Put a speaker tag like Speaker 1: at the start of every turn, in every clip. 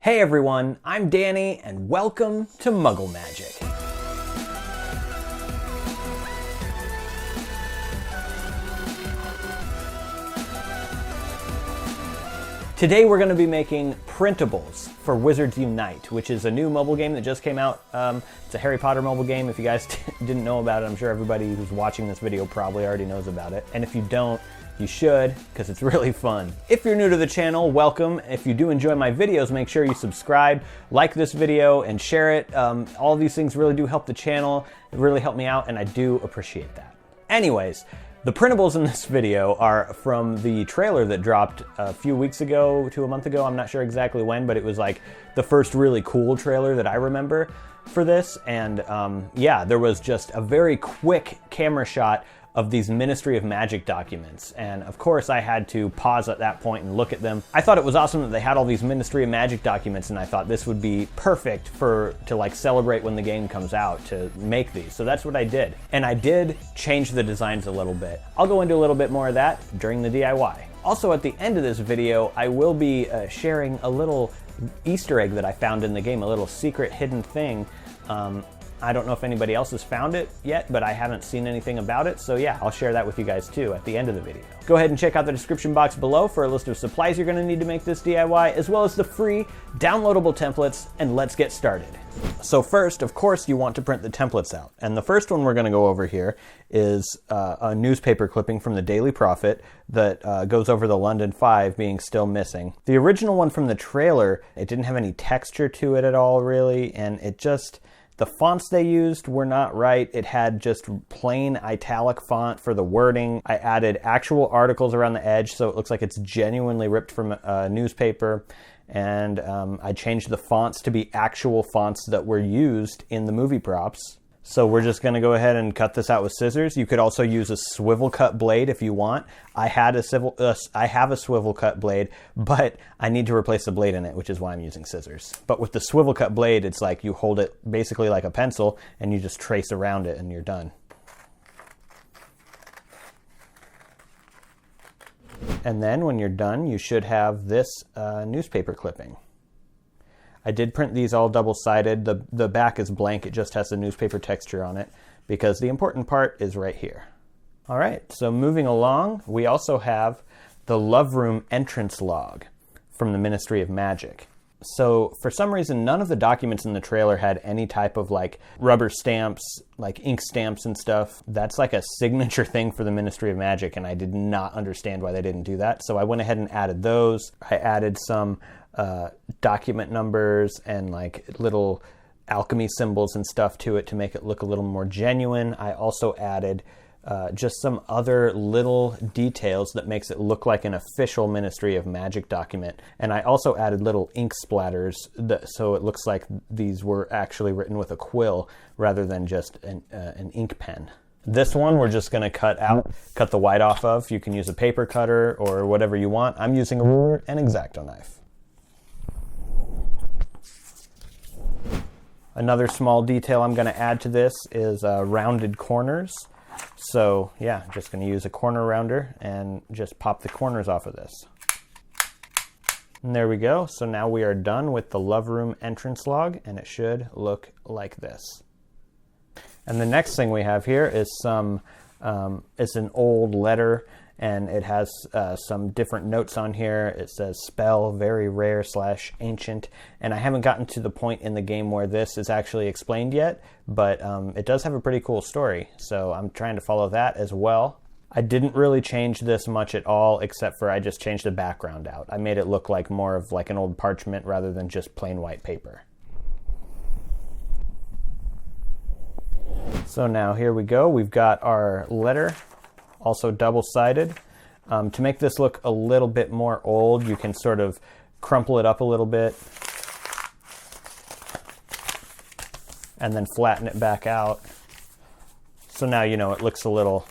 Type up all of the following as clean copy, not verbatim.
Speaker 1: Hey everyone, I'm Danny, and welcome to Muggle Magic. Today we're going to be making Printables for Wizards Unite, which is a new mobile game that just came out. It's a Harry Potter mobile game. If you guys didn't know about it, I'm sure everybody who's watching this video probably already knows about it. And if you don't, you should, because it's really fun. If you're new to the channel, welcome. If you do enjoy my videos, make sure you subscribe, like this video, and share it. All these things really do help the channel. It really helped me out, and I do appreciate that. Anyways, the printables in this video are from the trailer that dropped a few weeks ago to a month ago. I'm not sure exactly when, but it was like the first really cool trailer that I remember for this. And yeah, there was just a very quick camera shot of these Ministry of Magic documents. And of course I had to pause at that point and look at them. I thought it was awesome that they had all these Ministry of Magic documents, and I thought this would be perfect to like celebrate when the game comes out, to make these. So that's what I did. And I did change the designs a little bit. I'll go into a little bit more of that during the DIY. Also at the end of this video, I will be sharing a little Easter egg that I found in the game, a little secret hidden thing. I don't know if anybody else has found it yet, but I haven't seen anything about it. So yeah, I'll share that with you guys too at the end of the video. Go ahead and check out the description box below for a list of supplies you're going to need to make this DIY, as well as the free downloadable templates, and let's get started. So first, of course, you want to print the templates out. And the first one we're going to go over here is a newspaper clipping from the Daily Prophet that goes over the London 5 being still missing. The original one from the trailer, it didn't have any texture to it at all, really, and it just... the fonts they used were not right. It had just plain italic font for the wording. I added actual articles around the edge so it looks like it's genuinely ripped from a newspaper. And I changed the fonts to be actual fonts that were used in the movie props. So we're just going to go ahead and cut this out with scissors. You could also use a swivel cut blade if you want. I have a swivel cut blade, but I need to replace the blade in it, which is why I'm using scissors. But with the swivel cut blade, it's like you hold it basically like a pencil and you just trace around it and you're done. And then when you're done, you should have this newspaper clipping. I did print these all double-sided. The back is blank. It just has the newspaper texture on it because the important part is right here. All right, so moving along, we also have the Love Room entrance log from the Ministry of Magic. So for some reason, none of the documents in the trailer had any type of like rubber stamps, like ink stamps and stuff. That's like a signature thing for the Ministry of Magic, and I did not understand why they didn't do that. So I went ahead and added those. I added some document numbers and like little alchemy symbols and stuff to it to make it look a little more genuine. I also added just some other little details that makes it look like an official Ministry of Magic document. And I also added little ink splatters so it looks like these were actually written with a quill rather than just an ink pen. This one we're just going to cut the white off of. You can use a paper cutter or whatever you want. I'm using a ruler and X-Acto knife. Another small detail I'm going to add to this is rounded corners. So yeah, just going to use a corner rounder and just pop the corners off of this. And there we go. So now we are done with the Love Room entrance log, and it should look like this. And the next thing we have here is it's an old letter, and it has some different notes on here. It says spell very rare / ancient, and I haven't gotten to the point in the game where this is actually explained yet, but it does have a pretty cool story, so I'm trying to follow that as well. I didn't really change this much at all, except for I just changed the background out. I made it look like more of like an old parchment rather than just plain white paper. So now here we go. We've got our letter, also double-sided. To make this look a little bit more old, you can sort of crumple it up a little bit and then flatten it back out. So now, you know, it looks a little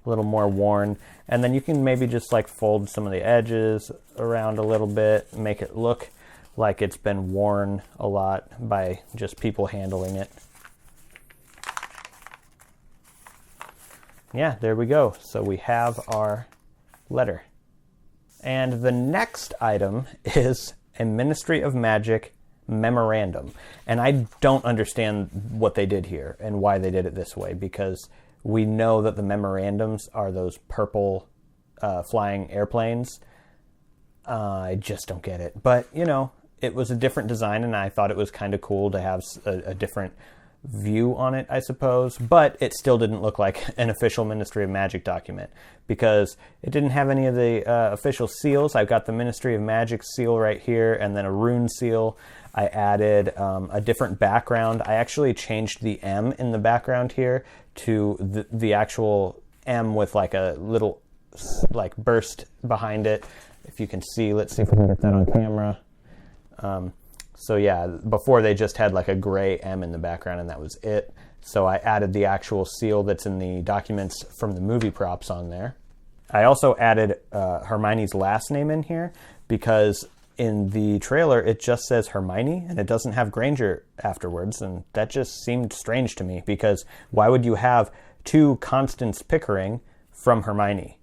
Speaker 1: more worn. And then you can maybe just like fold some of the edges around a little bit, make it look like it's been worn a lot by just people handling it. Yeah, there we go. So we have our letter. And the next item is a Ministry of Magic Memorandum. And I don't understand what they did here and why they did it this way, because we know that the memorandums are those purple flying airplanes. I just don't get it. But, you know, it was a different design, and I thought it was kind of cool to have a different view on it, I suppose. But it still didn't look like an official Ministry of Magic document, because it didn't have any of the official seals. I've got the Ministry of Magic seal right here, and then a rune seal. I added a different background. I actually changed the M in the background here to the actual M with like a little like burst behind it. If you can see, let's see if we can get that on camera. So yeah, before they just had like a gray M in the background and that was it. So I added the actual seal that's in the documents from the movie props on there. I also added Hermione's last name in here because in the trailer it just says Hermione and it doesn't have Granger afterwards, and that just seemed strange to me, because why would you have two Constance Pickering from Hermione?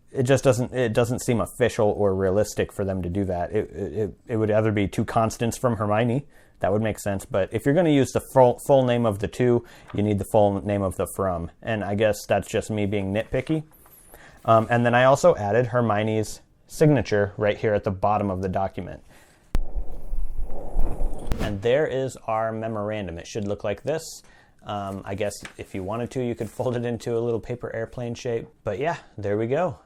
Speaker 1: It just doesn't seem official or realistic for them to do that. It would either be two Constance from Hermione, that would make sense, but if you're going to use the full name of the two, you need the full name of the from, and I guess that's just me being nitpicky. And then I also added Hermione's signature right here at the bottom of the document. And there is our memorandum. It should look like this. I guess if you wanted to, you could fold it into a little paper airplane shape, but yeah, there we go.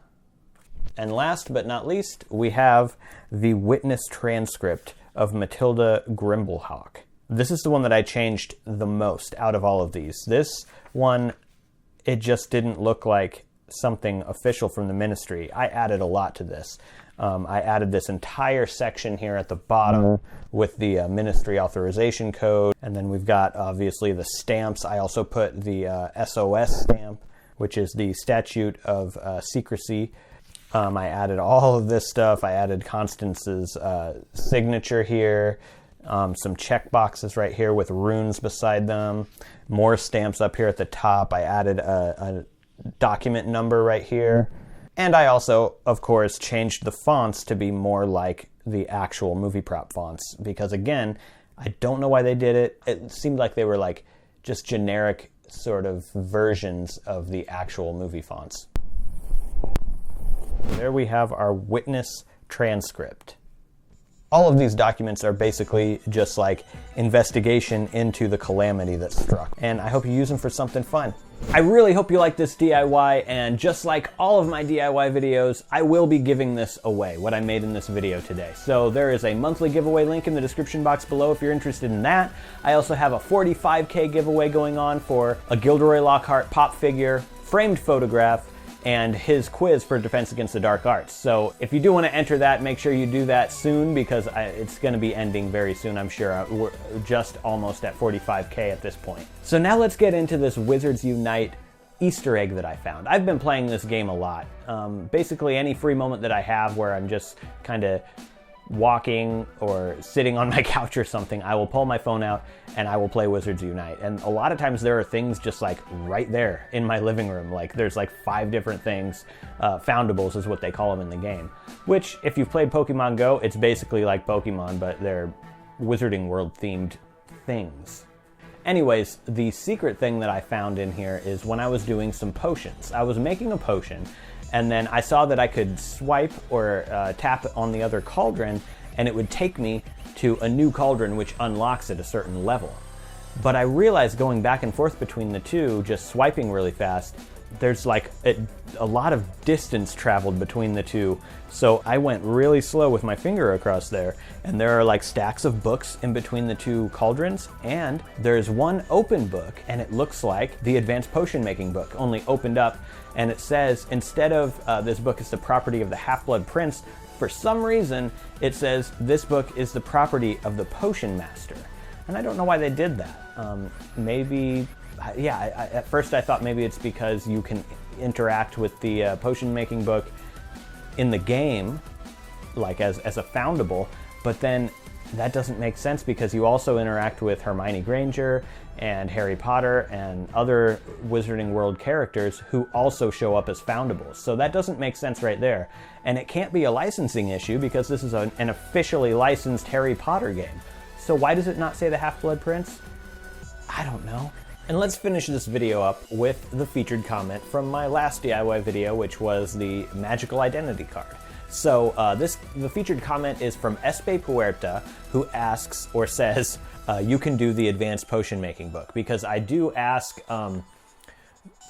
Speaker 1: And last but not least, we have the witness transcript of Mathilda Grimblehawk. This is the one that I changed the most out of all of these. This one, it just didn't look like something official from the ministry. I added a lot to this. I added this entire section here at the bottom with the ministry authorization code. And then we've got, obviously, the stamps. I also put the SOS stamp, which is the Statute of Secrecy. I added all of this stuff. I added Constance's signature here, some check boxes right here with runes beside them, more stamps up here at the top. I added a document number right here. And I also, of course, changed the fonts to be more like the actual movie prop fonts, because again, I don't know why they did it. It seemed like they were like just generic sort of versions of the actual movie fonts. There we have our witness transcript. All of these documents are basically just like investigation into the calamity that struck, and I hope you use them for something fun. I really hope you like this DIY, and just like all of my DIY videos, I will be giving this away, what I made in this video today. So there is a monthly giveaway link in the description box below if you're interested in that. I also have a 45K giveaway going on for a Gilderoy Lockhart pop figure, framed photograph, and his quiz for Defense Against the Dark Arts. So if you do want to enter that, make sure you do that soon, because it's going to be ending very soon, I'm sure. We're just almost at 45K at this point. So now let's get into this Wizards Unite Easter egg that I found. I've been playing this game a lot. Basically any free moment that I have where I'm just kind of walking or sitting on my couch or something, I will pull my phone out and I will play Wizards Unite. And a lot of times there are things just like right there in my living room. Like there's like 5 different things. Foundables is what they call them in the game. Which, if you've played Pokemon Go, it's basically like Pokemon, but they're Wizarding World themed things. Anyways, the secret thing that I found in here is when I was doing some potions. I was making a potion, and then I saw that I could swipe or tap on the other cauldron, and it would take me to a new cauldron which unlocks at a certain level. But I realized going back and forth between the two, just swiping really fast, there's like a lot of distance traveled between the two. So I went really slow with my finger across there, and there are like stacks of books in between the two cauldrons, and there's one open book, and it looks like the Advanced Potion Making book, only opened up, and it says, instead of this book is the property of the Half-Blood Prince, for some reason it says this book is the property of the Potion Master. And I don't know why they did that. Maybe, yeah, at first I thought maybe it's because you can interact with the potion making book in the game, like as a foundable, but then that doesn't make sense because you also interact with Hermione Granger and Harry Potter and other Wizarding World characters who also show up as foundables. So that doesn't make sense right there. And it can't be a licensing issue because this is an officially licensed Harry Potter game. So why does it not say the Half-Blood Prince? I don't know. And let's finish this video up with the featured comment from my last DIY video, which was the magical identity card. So the featured comment is from Espe Puerta, who asks or says, you can do the advanced potion making book. Because I do ask,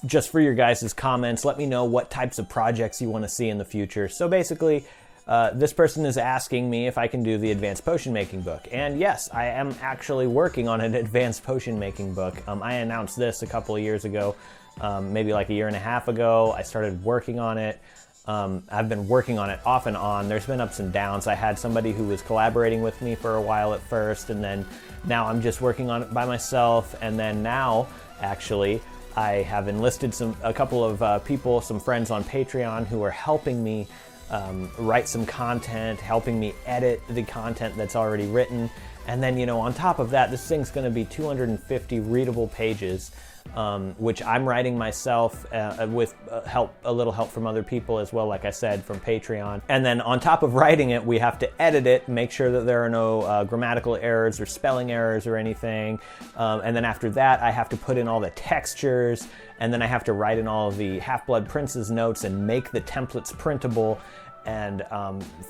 Speaker 1: just for your guys' comments, let me know what types of projects you want to see in the future. So basically, this person is asking me if I can do the advanced potion making book. And yes, I am actually working on an advanced potion making book. I announced this a couple of years ago, maybe like a year and a half ago. I started working on it. I've been working on it off and on. There's been ups and downs. I had somebody who was collaborating with me for a while at first, and then now I'm just working on it by myself. And then now, actually, I have enlisted a couple of people, some friends on Patreon who are helping me write some content, helping me edit the content that's already written. And then, you know, on top of that, this thing's going to be 250 readable pages, which I'm writing myself with a little help from other people as well, like I said, from Patreon. And then on top of writing it, we have to edit it, make sure that there are no grammatical errors or spelling errors or anything. And then after that, I have to put in all the textures, and then I have to write in all of the Half-Blood Prince's notes and make the templates printable, and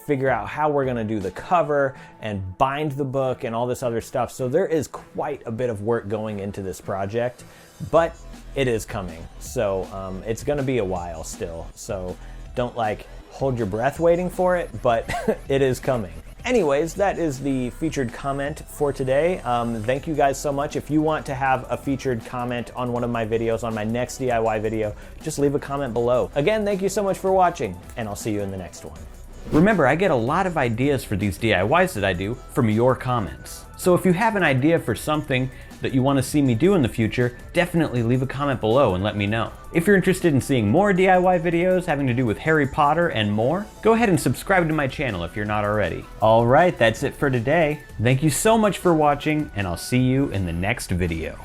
Speaker 1: figure out how we're going to do the cover and bind the book and all this other stuff. So there is quite a bit of work going into this project, but it is coming. So it's going to be a while still. So don't hold your breath waiting for it, but it is coming. Anyways, that is the featured comment for today. Thank you guys so much. If you want to have a featured comment on one of my videos, on my next DIY video, just leave a comment below. Again, thank you so much for watching, and I'll see you in the next one. Remember, I get a lot of ideas for these DIYs that I do from your comments. So if you have an idea for something that you want to see me do in the future, definitely leave a comment below and let me know. If you're interested in seeing more DIY videos having to do with Harry Potter and more, go ahead and subscribe to my channel if you're not already. All right, that's it for today. Thank you so much for watching, and I'll see you in the next video.